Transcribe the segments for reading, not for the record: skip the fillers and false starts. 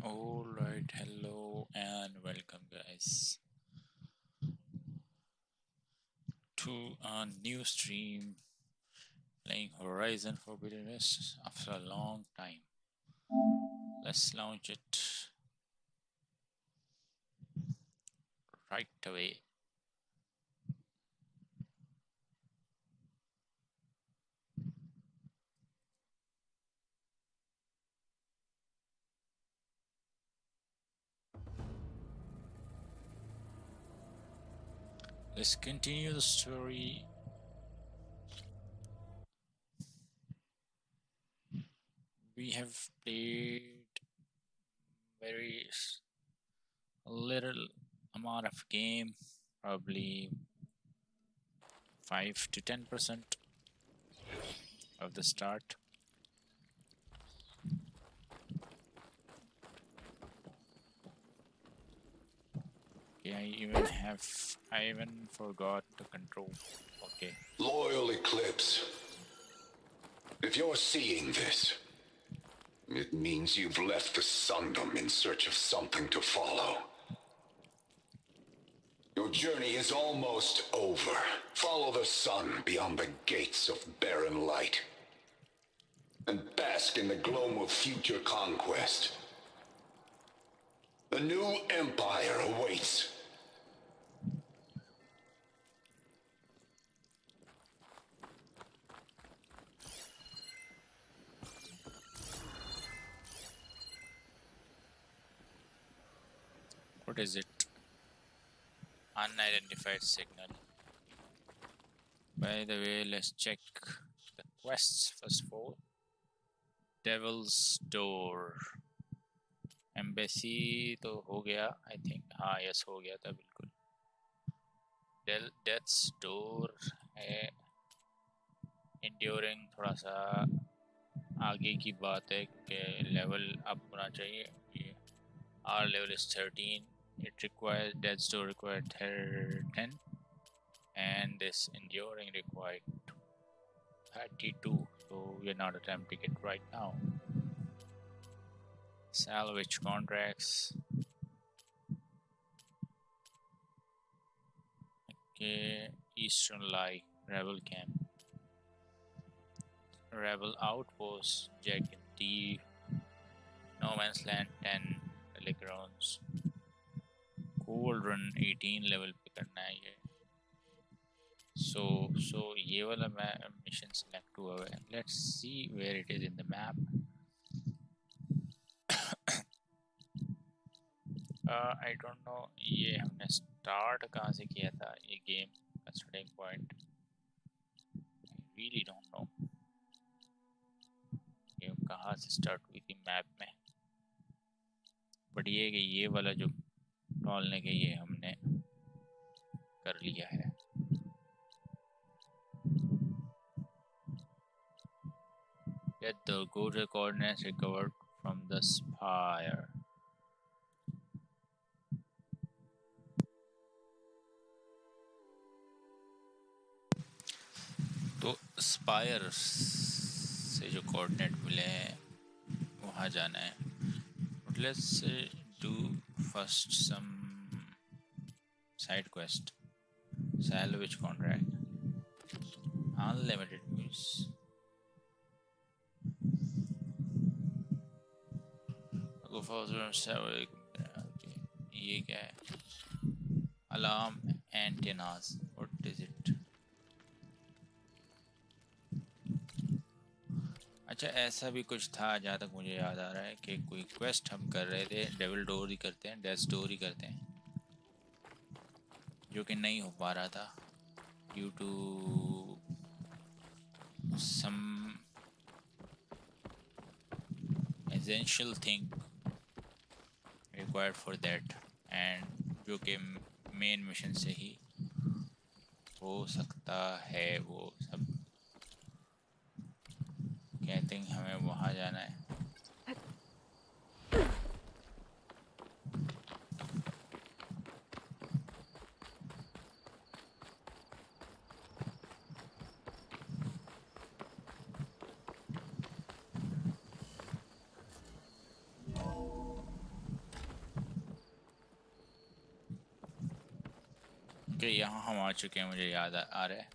Alright, hello and welcome guys to a new stream playing Horizon Forbidden West after a long time. Let's launch it right away. Let's continue the story. We have played very little amount of game, probably 5 to 10% of the start. Okay, I even forgot the control. Okay. Loyal Eclipse, if you're seeing this, it means you've left the Sundom in search of something to follow. Your journey is almost over. Follow the sun beyond the gates of barren light, and bask in the gloam of future conquest. The new empire awaits. What is it? Unidentified signal. By the way, let's check the quests first of all. Devil's Door. Embassy तो हो गया, I think. हाँ, yes हो गया था बिल्कुल. Death's Door है. Enduring थोड़ा सा आगे की बात है कि level up होना चाहिए. ये our level is 13. It requires Death's Door required 10, and this Enduring required 32. So we are not attempting it right now. Salvage contracts. Okay, Eastern Light, Rebel Camp, Rebel Outpost, Jack and Thief, No Man's Land 10, Telegrons, Cold Run 18 level पे करना है ये. So ये वाला mission select हुआ है. Let's see where it is in the map. I don't know ये हमने start कहाँ से किया था ये game का starting point. I really don't know. Game कहाँ से स्टार्ट हुई थी मैप में, बट ये कि ये वाला जो टॉलने के ये हमने कर लिया है. Get the go-to coordinates recovered from the spire. तो स्पायर से जो कोऑर्डिनेट मिले हैं वहाँ जाना है. Let's do first some side quest. Salvage contract. Unlimited means go for salvage. Okay. ये क्या है? Alarm antennas. What is it? अच्छा, ऐसा भी कुछ था जहाँ तक मुझे याद आ रहा है कि कोई क्वेस्ट हम कर रहे थे. डेविल डोर ही करते हैं, डेथ डोर ही करते हैं, जो कि नहीं हो पा रहा था due to some essential thing required for that, and जो कि मेन मिशन से ही हो सकता है वो सब. आई थिंक हमें वहाँ जाना है. ओके यहाँ हम आ चुके हैं, मुझे याद आ रहा है।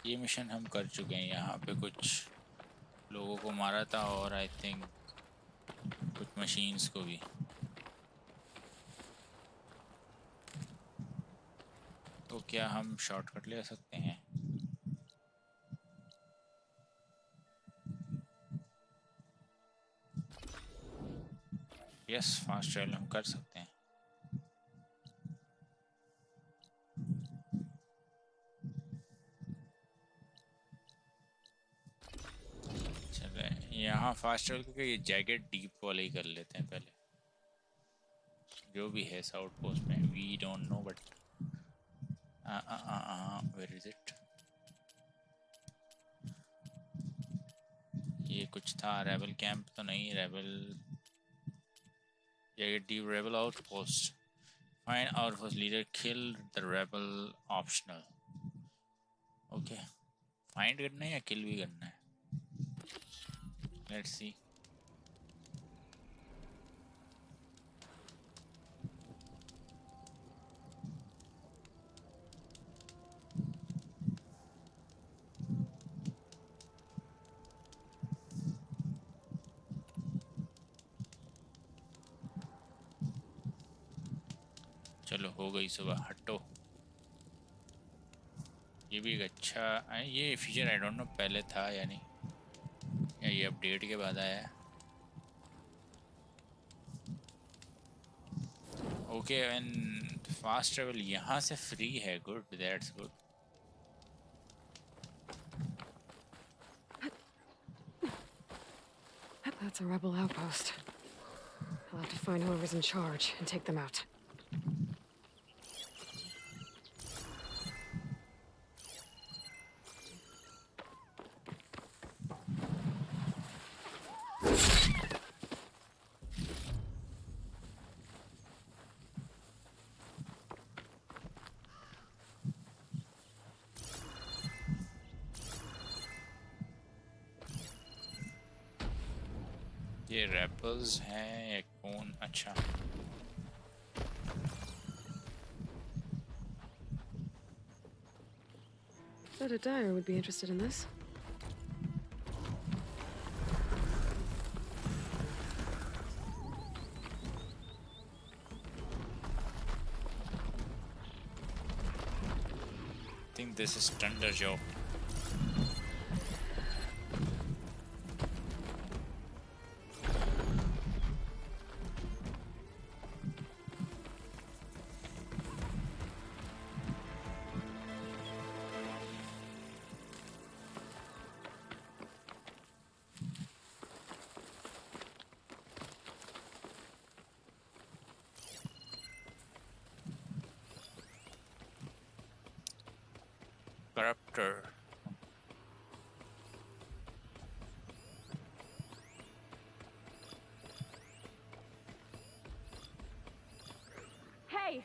ये मिशन हम कर चुके हैं। यहाँ पे कुछ लोगों को मारा था और आई थिंक कुछ मशीन्स को भी। तो क्या हम शॉर्टकट ले सकते हैं? यस, फास्ट ट्रैवल हम कर सकते हैं। चले यहाँ फास्ट ट्रैवल, क्योंकि ये जैकेट डीप वाले ही कर लेते हैं पहले, जो भी है साउथ पोस्ट में। We don't know but where is it? ये कुछ था, रेबल कैंप तो नहीं, rebel jacket deep, rebel outpost, find outpost leader, kill the rebel optional. Okay, find करना है या किल भी करना है? Let's see. चलो हो गई सुबह, हटो। ये भी एक अच्छा, ये फीचर आई डोंट नो पहले था या नहीं, या ये अपडेट के बाद आया है। ओके, एंड फास्ट ट्रेवल यहाँ से फ्री है। Good, that's good. That's a rebel outpost. I'll have to find whoever's in charge and take them out. ये रैपर्स हैं या कौन? अच्छा, Bet a dyer would be interested in this. I think this is Thunder Joe. Corruptor. Hey!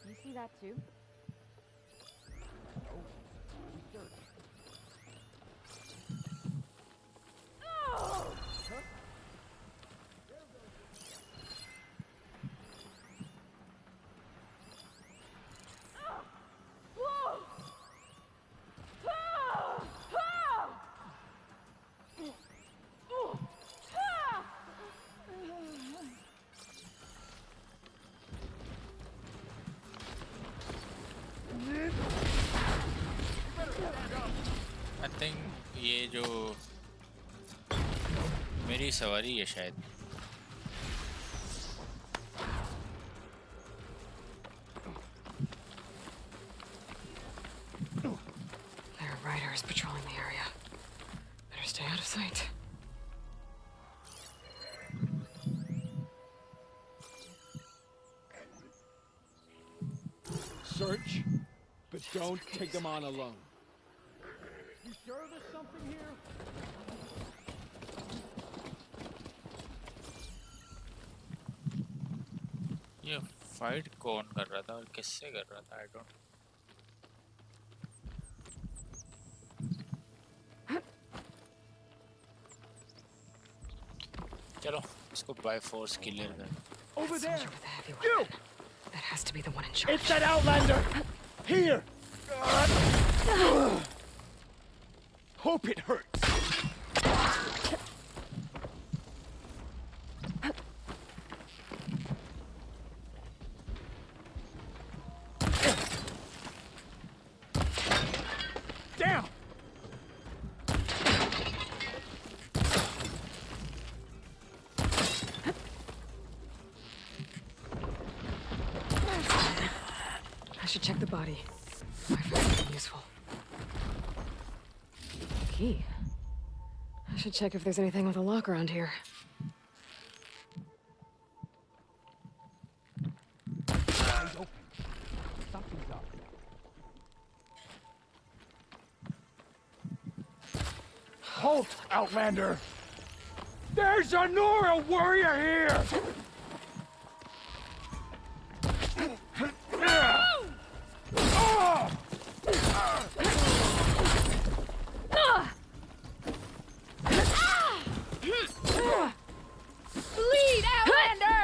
You see that too? I think ये जो मेरी सवारी है शायद। Their rider is patrolling the area. Better stay out of sight. Search, but don't take them on alone. You sure there's something here? ये fight कौन कर रहा था और किससे कर रहा था? I don't. चलो इसको by force clear कर. Over there. Soldier with the heavy You! weapon. That has to be the one in charge. It's that Outlander! Here! Hope it hurts. Down! I should check the body. Might find something useful. Key. I should check if there's anything with a lock around here. Eyes open. Something's up. Halt, Outlander! There's a Nora warrior here! Bleed, Outlander!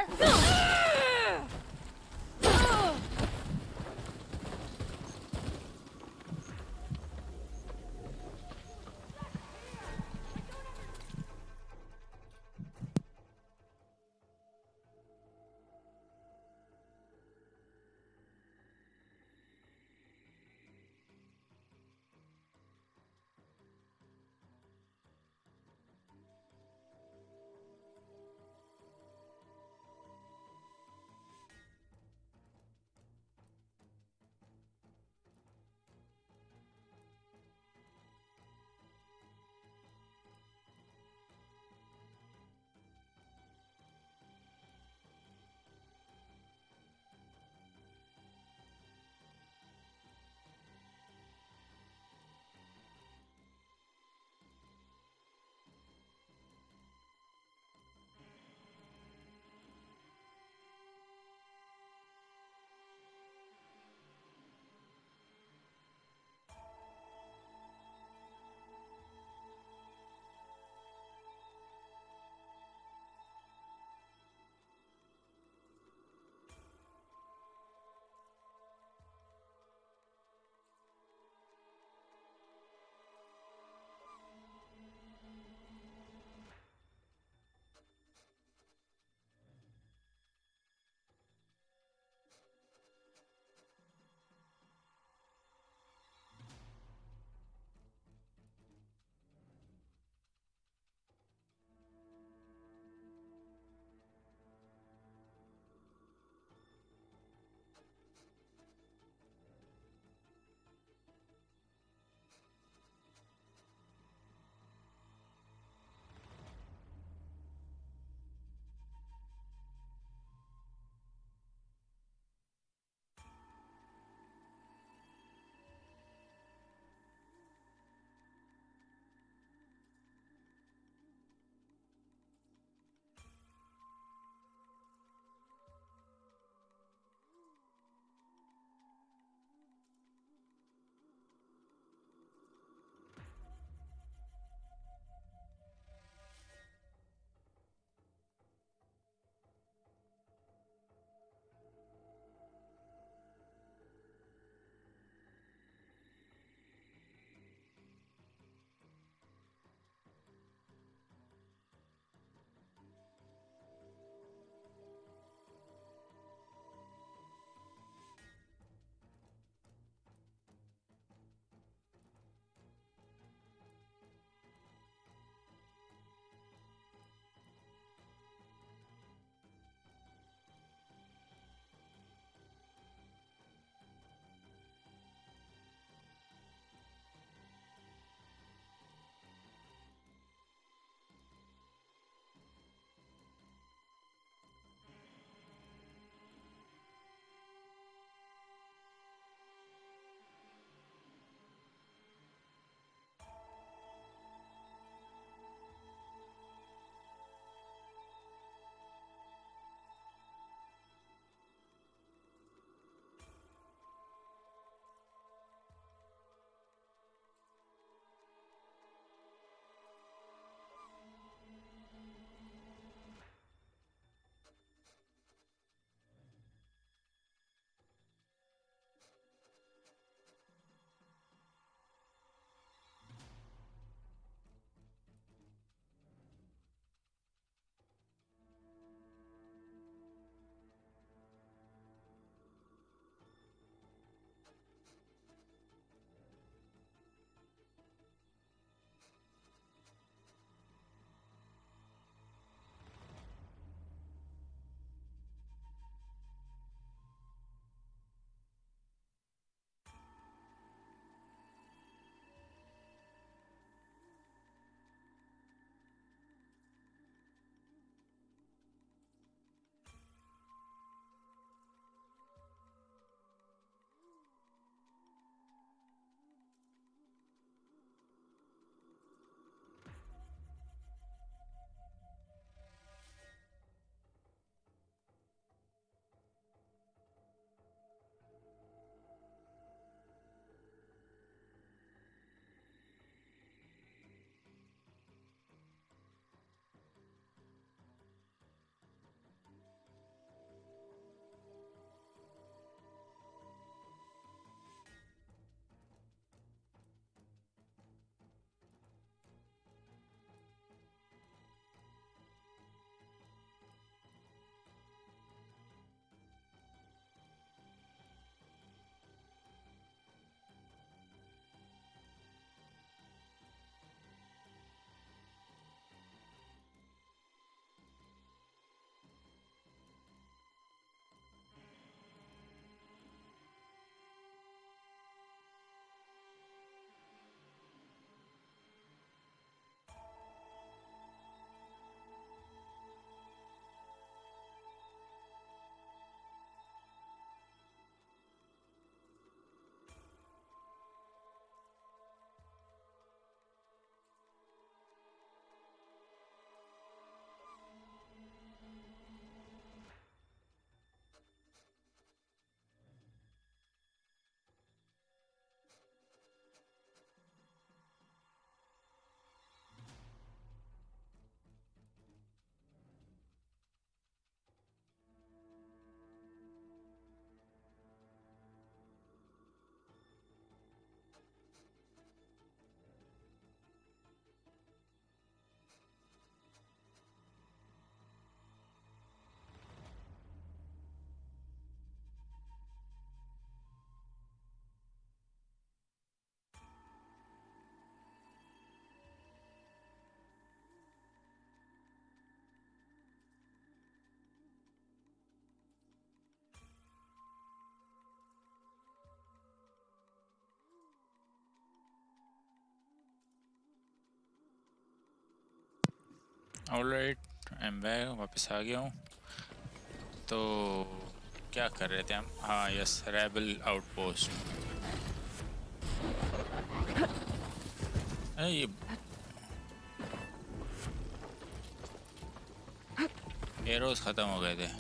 Alright, I am back, वापस आ गया हूँ। तो क्या कर रहे थे हम? हाँ यस, रेबल आउटपोस्ट। ये एरोस ख़त्म हो गए थे।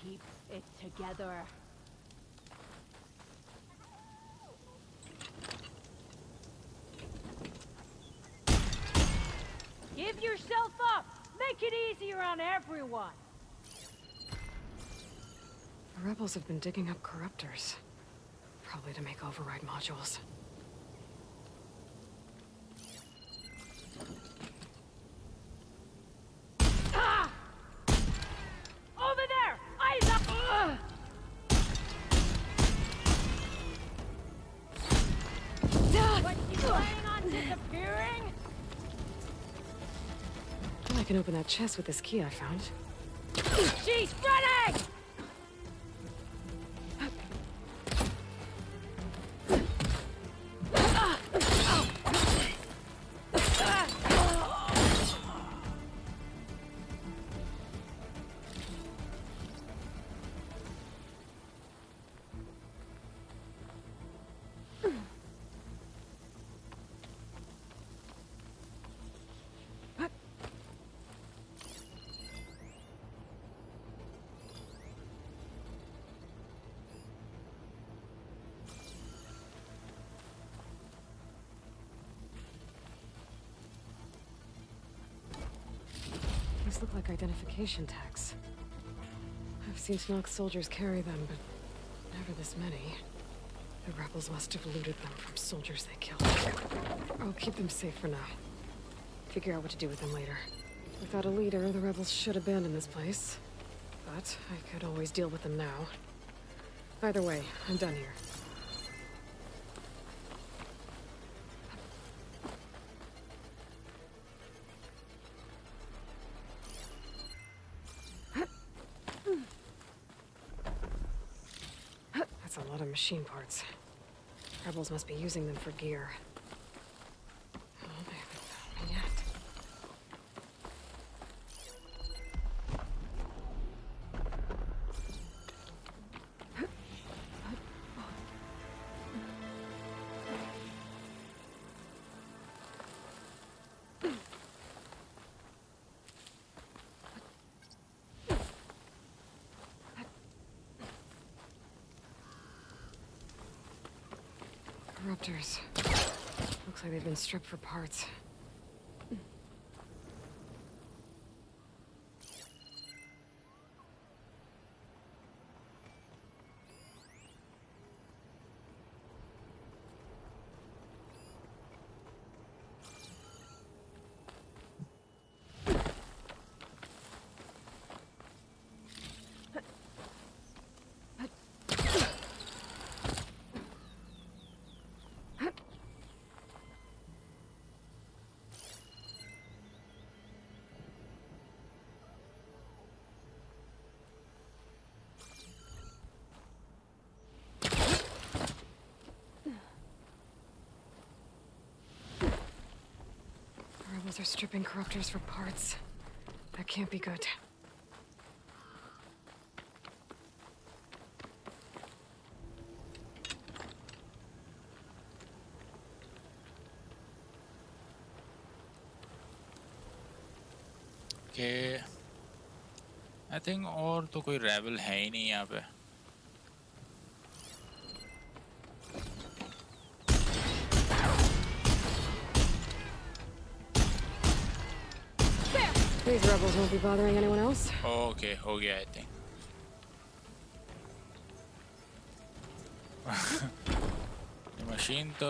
Keep it together. Give yourself up. Make it easier on everyone. The rebels have been digging up corruptors. Probably to make override modules. Ah! Over there! Eyes up! What, you planning on disappearing? I can open that chest with this key I found. She's running! These look like identification tags. I've seen Snog soldiers carry them, but never this many. The rebels must have looted them from soldiers they killed. I'll keep them safe for now. Figure out what to do with them later. Without a leader, the rebels should abandon this place. But I could always deal with them now. Either way, I'm done here. That's a lot of machine parts. Rebels must be using them for gear. Oh, they haven't found me yet. Corruptors. Looks like they've been stripped for parts. Rebels are stripping corruptors for parts. That can't be good. कि I think और तो कोई rebel है ही नहीं यहाँ पे। These rebels won't be bothering anyone else. Okay हो गया आई थिंक। ये मशीन तो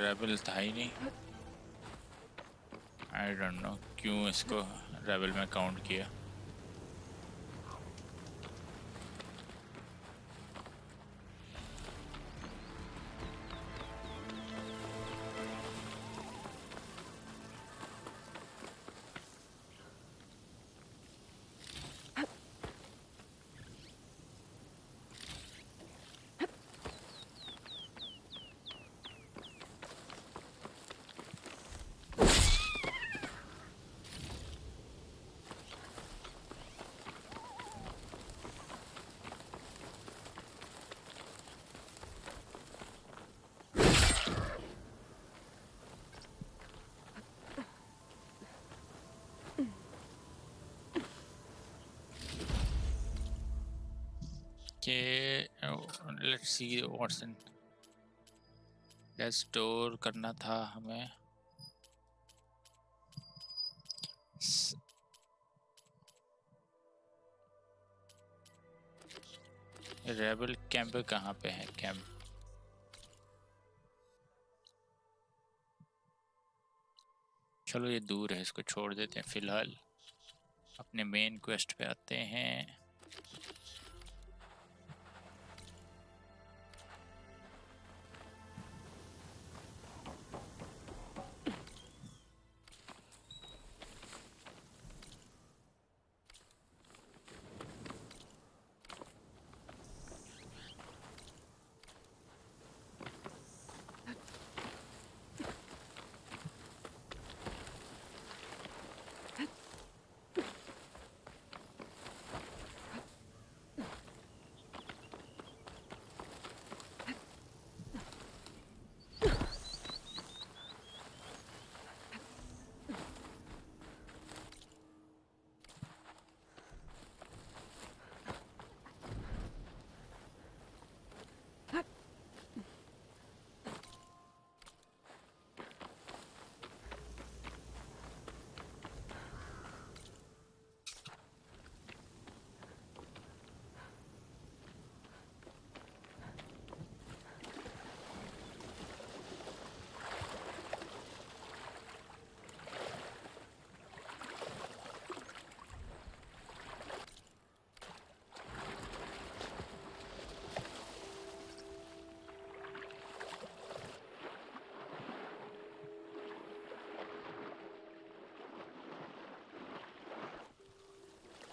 रेबल था ही नहीं। आई डोंट नो क्यों इसको रेबल में काउंट किया। Okay, let's see what's in. Let's store करना था हमें. रेबल कैंप कहाँ पे है? कैंप चलो ये दूर है, इसको छोड़ देते हैं फिलहाल. अपने मेन क्वेस्ट पे आते हैं.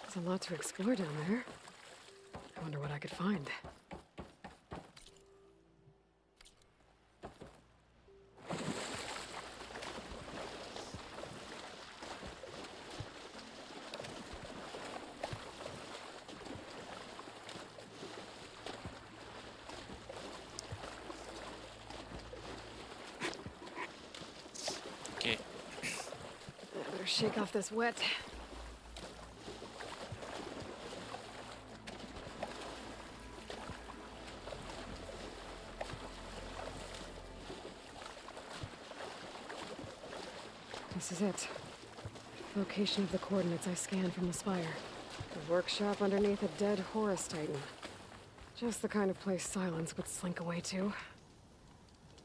There's a lot to explore down there. I wonder what I could find. Okay. I better shake off this wet. This is it. Location of the coordinates I scanned from the spire. The workshop underneath a dead Horus Titan. Just the kind of place Silence would slink away to.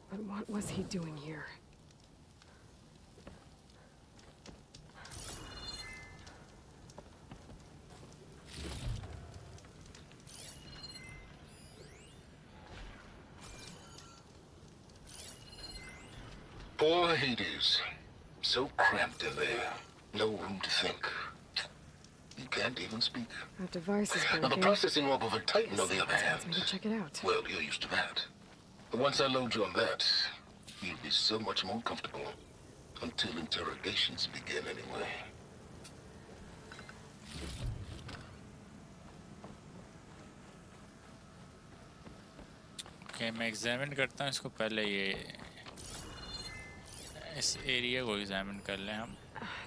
But what was he doing here? Poor Hades. So cramped in there. No room to think. You can't even speak. That device is Now, the broken. processing orb of a Titan, on the other hand. Let's maybe check it out. Well, you're used to that. But once I load you on that, you'll be so much more comfortable. Until interrogations begin, anyway. Okay, मैं examine करता हूँ इसको. पहले ये इस area को examine कर लें हम.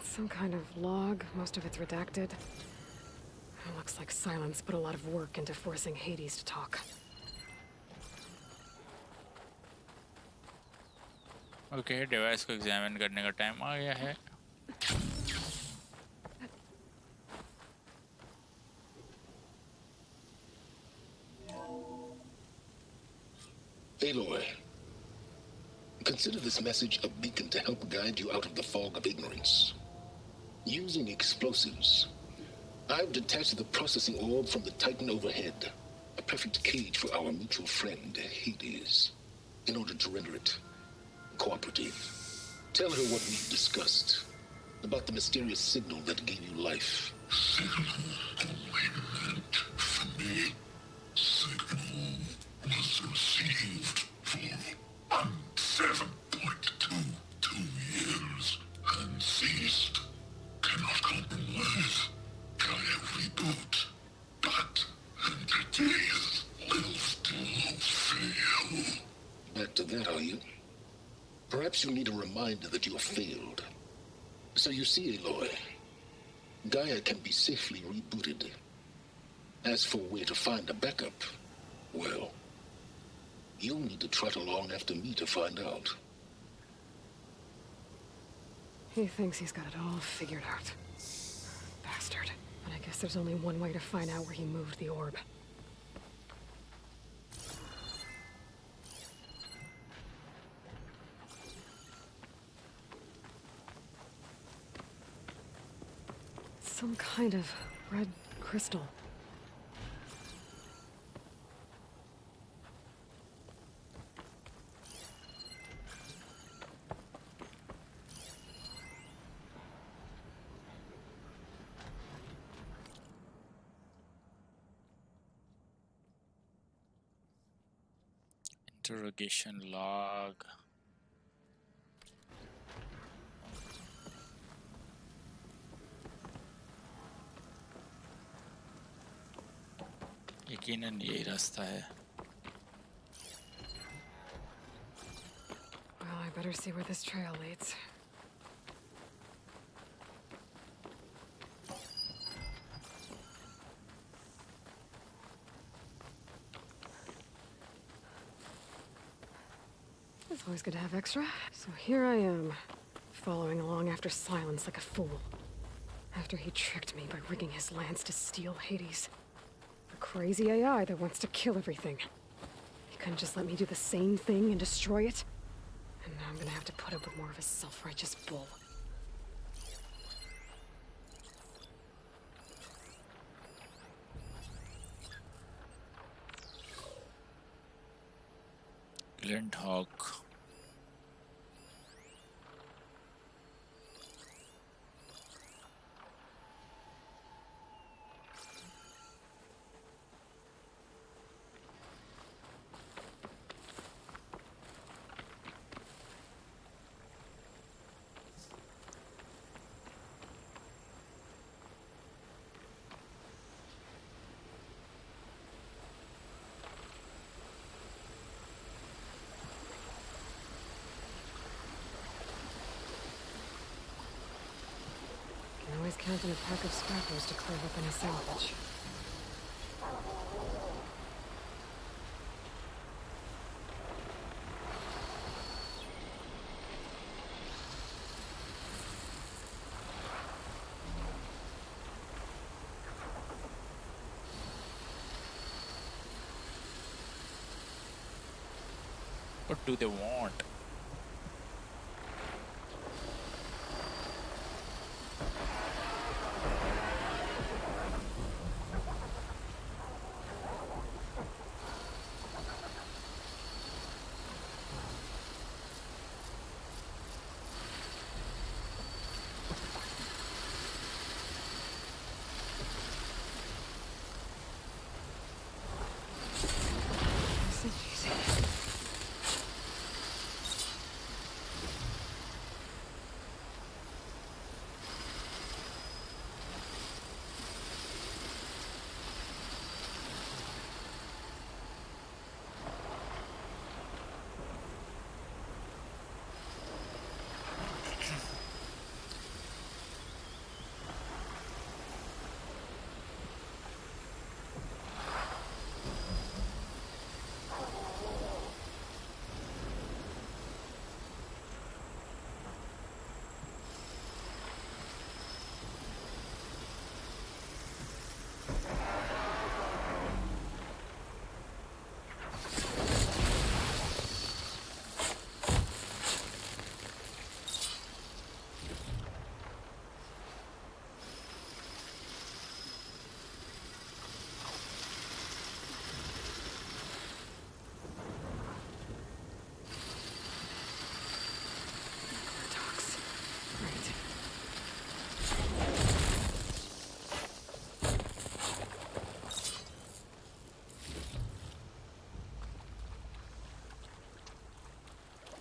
Some kind of log, most of it's redacted. It looks like Silence put a lot of work into forcing Hades to talk. Okay, device को एग्जामिन करने का टाइम आ गया है. Aloy, consider this message a beacon to help guide you out of the fog of ignorance. Using explosives, I've detached the processing orb from the Titan overhead, a perfect cage for our mutual friend, Hades, in order to render it cooperative. Tell her what we've discussed, about the mysterious signal that gave you life. Signal only meant for me. Signal was received for 7.22 years and ceased. Cannot compromise. Try every reboot, but entities will still fail. Back to that, are you? Perhaps you need a reminder that you have failed. So you see, Aloy, Gaia can be safely rebooted. As for where to find a backup, well, you'll need to trot along after me to find out. He thinks he's got it all figured out. Bastard. But I guess there's only one way to find out where he moved the orb. Some kind of red crystal. Interrogation log. यकीनन यही रास्ता है. Well, I better see where this trail leads. It's always good to have extra. So here I am, following along after Silence like a fool. After he tricked me by rigging his lance to steal Hades. The crazy AI that wants to kill everything. He couldn't just let me do the same thing and destroy it? And now I'm gonna have to put up with more of his self-righteous bull. Glint Hawk. Can always count on a pack of scrappers to clear up any salvage. What do they want?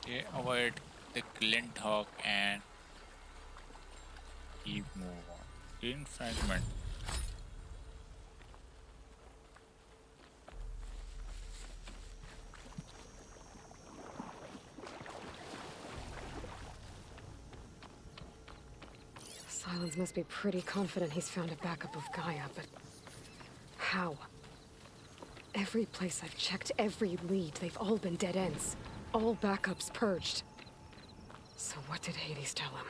Okay, avoid the Glint Hawk and keep move on. Green fragment. Silence must be pretty confident he's found a backup of Gaia, but How? Every place I've checked, every lead, they've all been dead ends. All backups purged. So what did Hades tell him?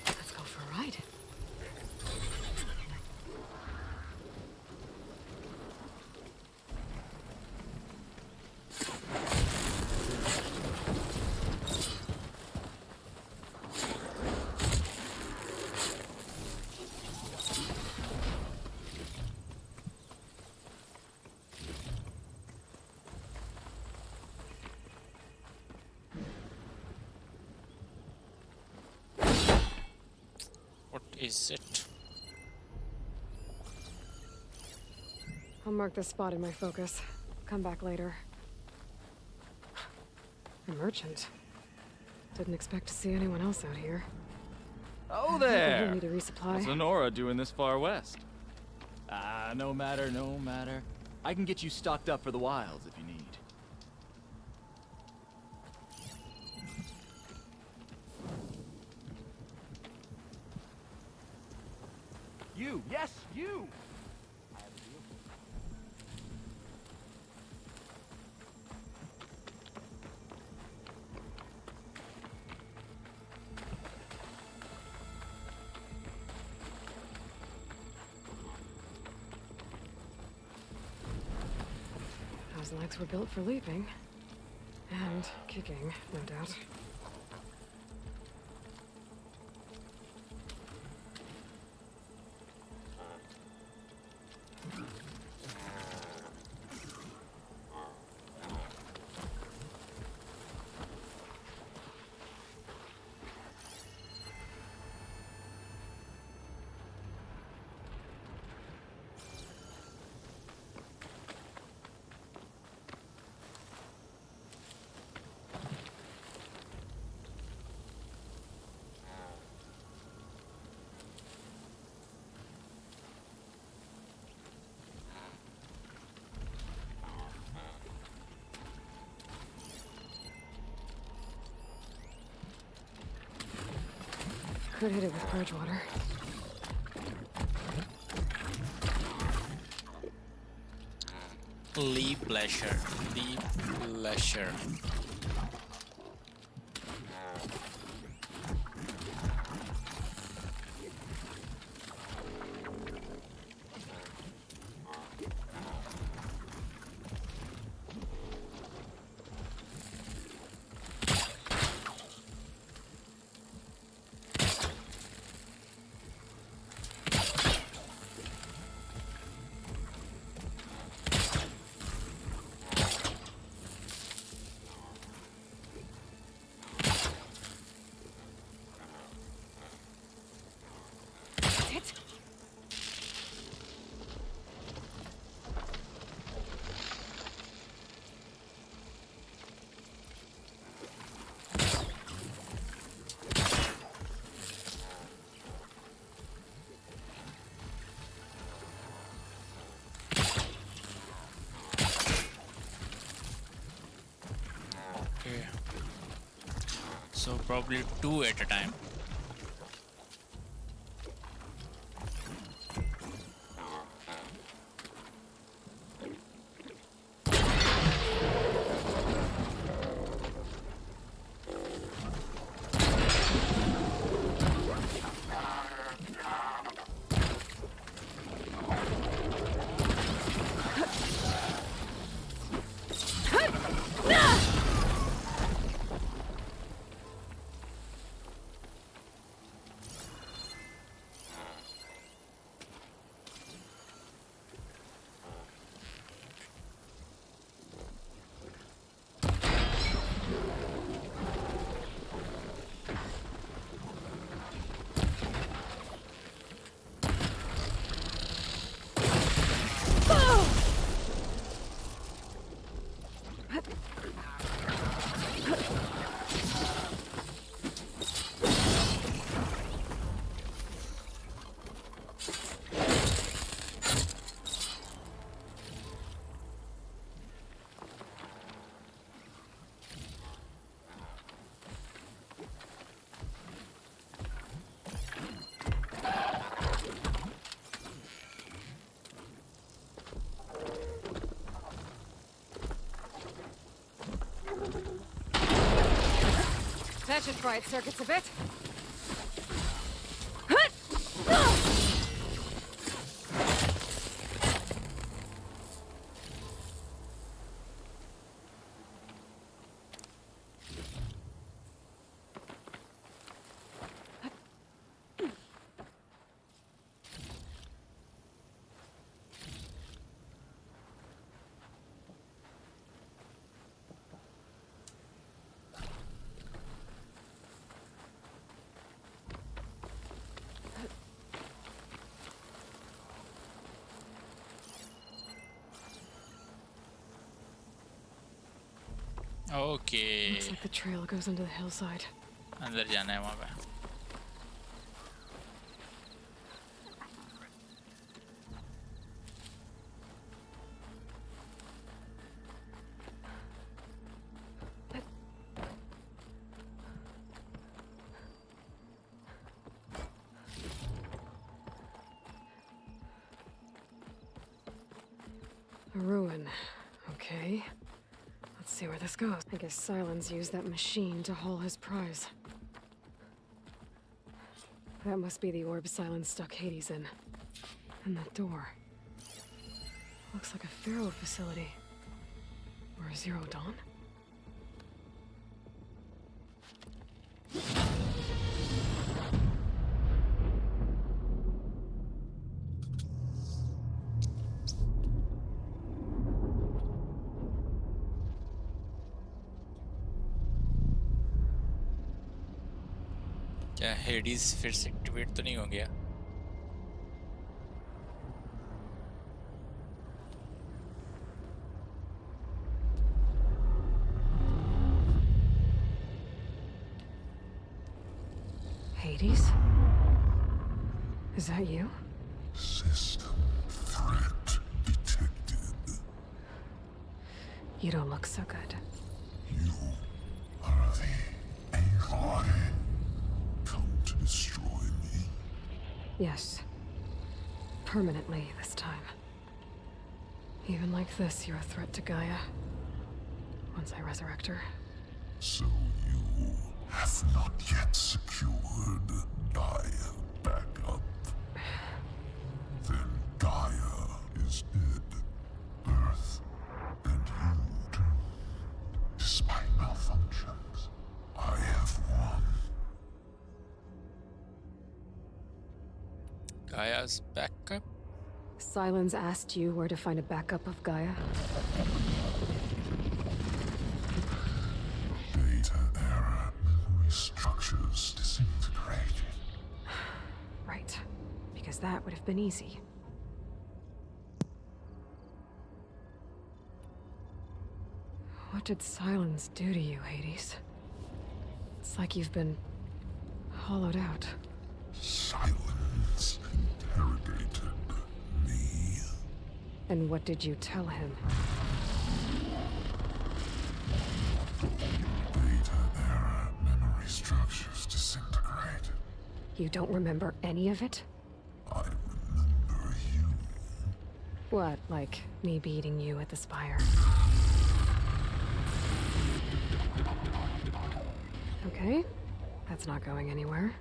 Let's go for a ride. What is it? I'll mark this spot in my focus. Come back later. A merchant. Didn't expect to see anyone else out here. Oh Maybe there! he'll need a resupply. What's Lenora doing this far west? Ah, no matter, no matter. I can get you stocked up for the wilds if you need. You, yes, you! Those legs were built for leaping. And kicking, no doubt. Could hit it with purge water. Leap pleasure. Leap pleasure. Okay. So probably 2 at a time. That should fry its circuits a bit. Okay. Looks like the trail goes into the hillside. अंदर जाना है वहाँ पे. A ruin. Okay. Let's see where this goes. I guess Silence used that machine to haul his prize. That must be the orb Silence stuck Hades in. And that door. Looks like a Pharaoh facility. Or a Zero Dawn? क्या Hades फिर से activate तो नहीं हो गया? Hades? Is that you? System threat detected. You don't look so good. You are the AI. Come to destroy me? Yes. Permanently this time. Even like this, you're a threat to Gaia. Once I resurrect her. So you have not yet secured Gaia backup. Then Gaia is dead. Earth and you too. Despite malfunctions, I have won. Gaia's backup? Silence asked you where to find a backup of Gaia. Data error, memory structures disintegrated. Right. Because that would have been easy. What did Silence do to you, Hades? It's like you've been hollowed out. Silence interrogated me. And what did you tell him? Data error, memory structures disintegrated. You don't remember any of it? I remember you. What, like me beating you at the spire? Okay, that's not going anywhere.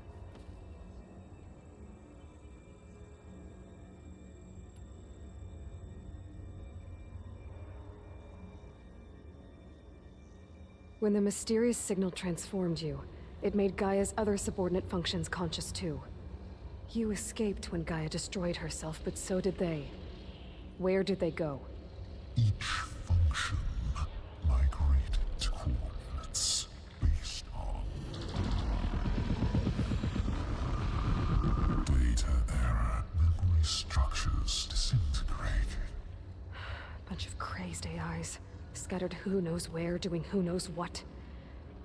When the mysterious signal transformed you, it made Gaia's other subordinate functions conscious too. You escaped when Gaia destroyed herself, but so did they. Where did they go? Each function migrated to coordinates based on data error, memory structures disintegrated. Bunch of crazed AIs, scattered who knows where, doing who knows what.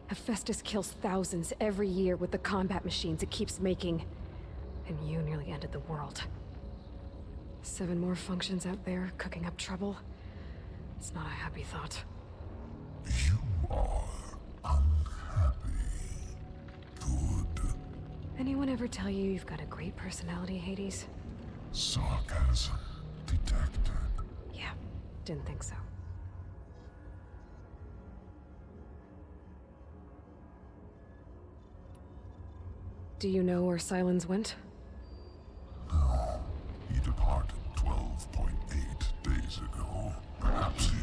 Hephaestus kills thousands every year with the combat machines it keeps making. And you nearly ended the world. 7 more functions out there, cooking up trouble. It's not a happy thought. You are unhappy. Good. Anyone ever tell you you've got a great personality, Hades? Sarcasm detected. Yeah, didn't think so. Do you know where Silence went? No, he departed 12.8 days ago. Perhaps he...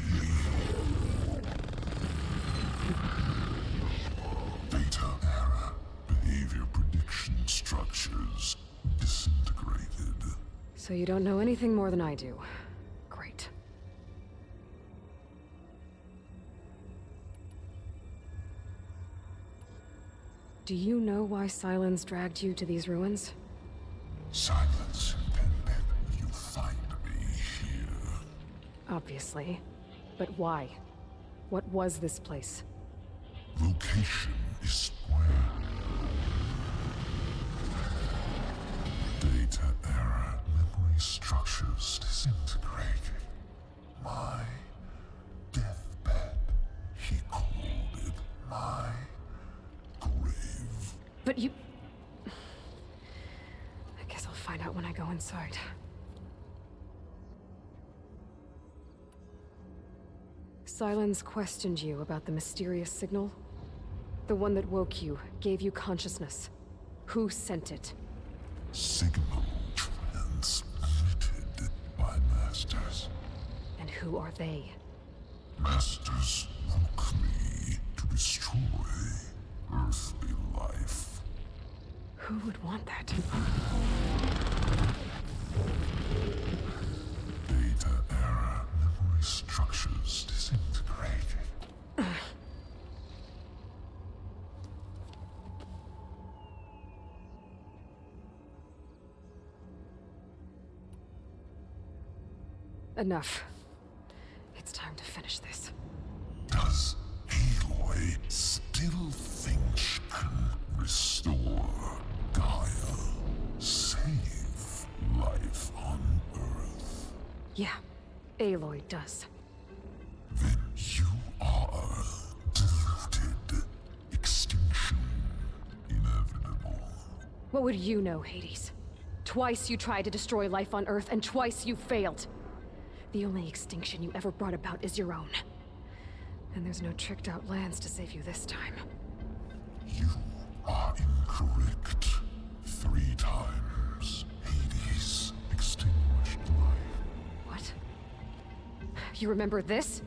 Data error. Behavior prediction structures disintegrated. So you don't know anything more than I do. Great. Do you know why Silence dragged you to these ruins? Silence intended you find me here. Obviously. But why? What was this place? Location is square. Data error. Memory structures disintegrating. My deathbed. He called it my grave. But you... I guess I'll find out when I go inside. Silence questioned you about the mysterious signal? The one that woke you, gave you consciousness. Who sent it? Signal transmitted by masters. And who are they? Masters woke me to destroy earthly life. Who would want that? Data error. Memory structures disintegrating. Enough. It's time to finish this. Does Aloy still think she can restore Gaia? Save life on Earth? Yeah, Aloy does. Then you are deluded. Extinction inevitable. What would you know, Hades? Twice you tried to destroy life on Earth, and twice you failed. The only extinction you ever brought about is your own. And there's no tricked-out lands to save you this time. You are incorrect. 3 times. Hades extinguished life. What? You remember this?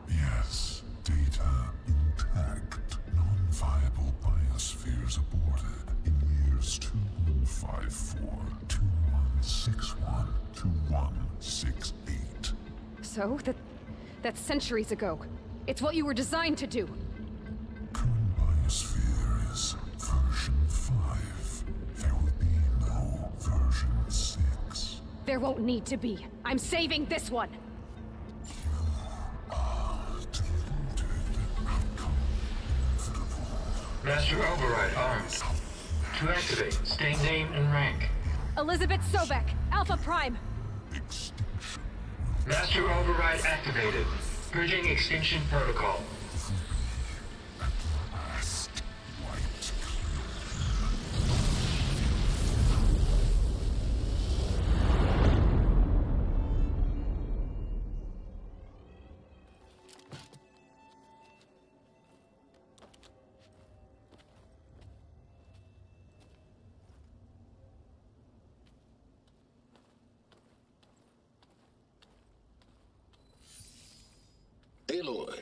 Yes, data intact. Non-viable biospheres aborted in years 2154, 2161, 2168. So? That's centuries ago. It's what you were designed to do. Current biosphere is version 5. There will be no version 6. There won't need to be. I'm saving this one! Deluded. Outcome inevitable. Master Override armed. To activate, state name and rank. Elizabeth Sobek, Alpha Prime! Extinction. Master Override activated. Bridging extinction protocol. At last, wiped Aloy,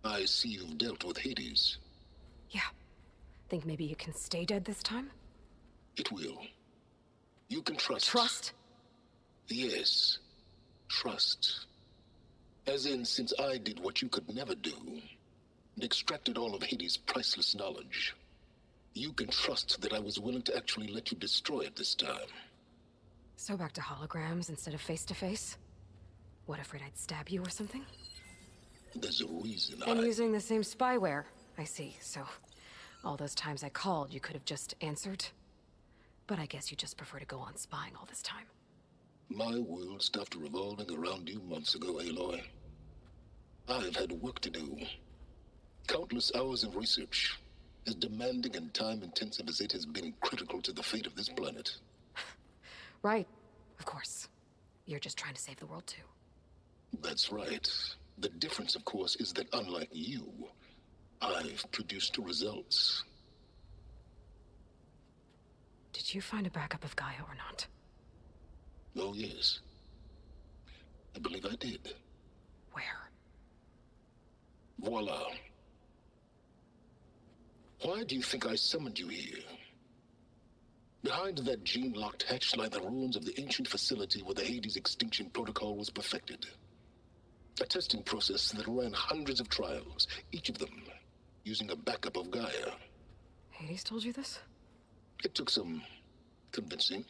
I see you've dealt with Hades. Yeah. Think maybe you can stay dead this time? It will. You can trust. Trust? Yes. Trust. As in, since I did what you could never do, and extracted all of Hades' priceless knowledge, you can trust that I was willing to actually let you destroy it this time. So back to holograms instead of face-to-face? What, afraid I'd stab you or something? There's a reason And using the same spyware. I see, so... all those times I called, you could have just answered? But I guess you just prefer to go on spying all this time. My world stopped revolving around you months ago, Aloy. I've had work to do. Countless hours of research. As demanding and time-intensive as it has been critical to the fate of this planet. Right, of course. You're just trying to save the world too. That's right. The difference, of course, is that unlike you, I've produced results. Did you find a backup of Gaia or not? Oh, yes. I believe I did. Where? Voila. Why do you think I summoned you here? Behind that gene-locked hatch lie the ruins of the ancient facility where the Hades extinction protocol was perfected. A testing process that ran hundreds of trials, each of them using a backup of Gaia. Hades told you this? It took some convincing,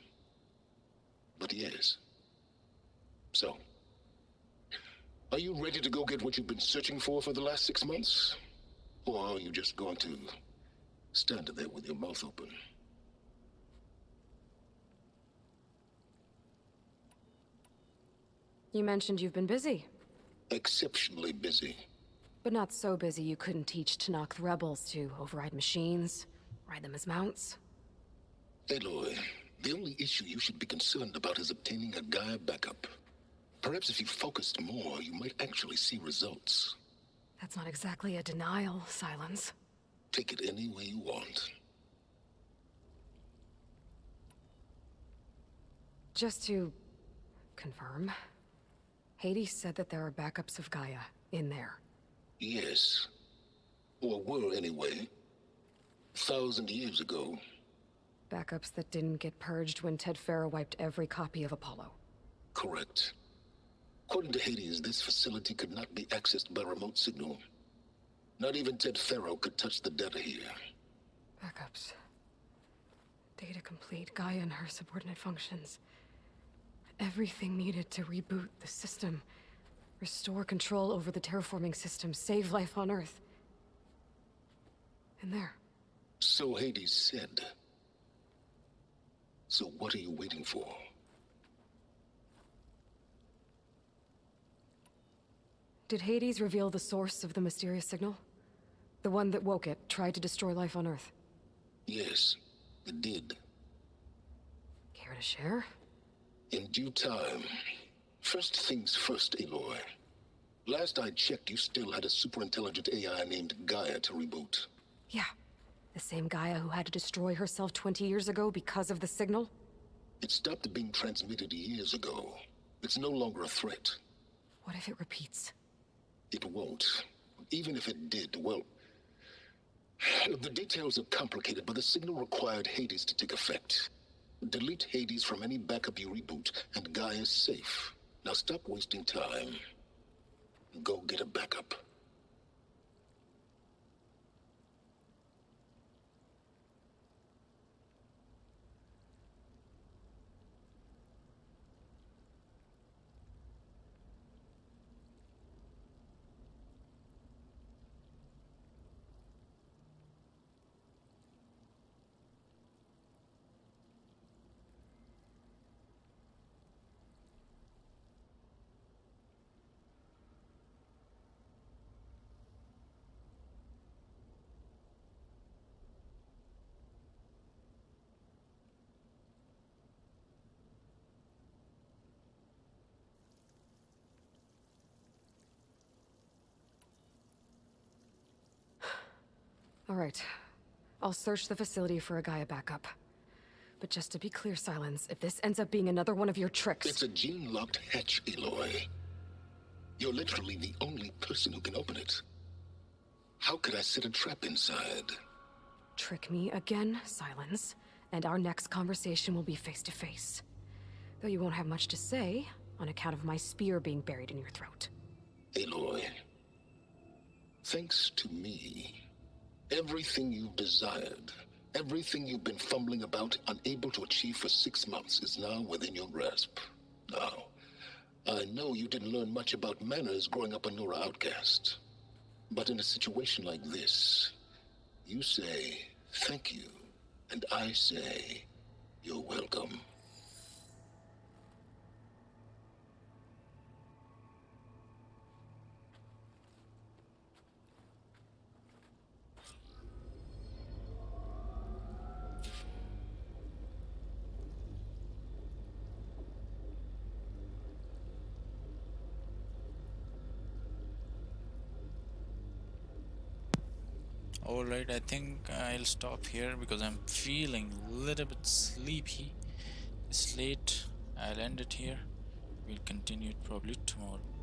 but yes. So, are you ready to go get what you've been searching for the last 6 months? Or are you just going to stand there with your mouth open? You mentioned you've been busy. Exceptionally busy. But not so busy you couldn't teach Tanakh the rebels to override machines, ride them as mounts. Aloy, the only issue you should be concerned about is obtaining a Gaia backup. Perhaps if you focused more, you might actually see results. That's not exactly a denial, Silence. Take it any way you want. Just to confirm, Hades said that there are backups of Gaia in there. Yes. Or were anyway. 1,000 years ago. Backups that didn't get purged when Ted Farrow wiped every copy of Apollo. Correct. According to Hades, this facility could not be accessed by remote signal. Not even Ted Farrow could touch the data here. Backups. Data complete, Gaia and her subordinate functions. Everything needed to reboot the system. Restore control over the terraforming system, save life on Earth. And there. So Hades said. So what are you waiting for? Did Hades reveal the source of the mysterious signal? The one that woke it, tried to destroy life on Earth? Yes, it did. Care to share? In due time. First things first, Aloy. Last I checked, you still had a super-intelligent AI named Gaia to reboot. Yeah. The same Gaia who had to destroy herself 20 years ago because of the signal? It stopped being transmitted years ago. It's no longer a threat. What if it repeats? It won't. Even if it did, well... The details are complicated, but the signal required Hades to take effect. Delete Hades from any backup you reboot, and Gaia's safe. Now stop wasting time. Go get a backup. All right. I'll search the facility for a Gaia backup. But just to be clear, Silence, if this ends up being another one of your tricks... It's a gene-locked hatch, Aloy. You're literally the only person who can open it. How could I set a trap inside? Trick me again, Silence, and our next conversation will be face-to-face. Though you won't have much to say, on account of my spear being buried in your throat. Aloy, thanks to me, everything you've desired, everything you've been fumbling about, unable to achieve for 6 months, is now within your grasp. Now, I know you didn't learn much about manners growing up a Nora outcast. But in a situation like this, you say, thank you, and I say, you're welcome. Alright, I think I'll stop here because I'm feeling a little bit sleepy. It's late. I'll end it here. We'll continue it probably tomorrow.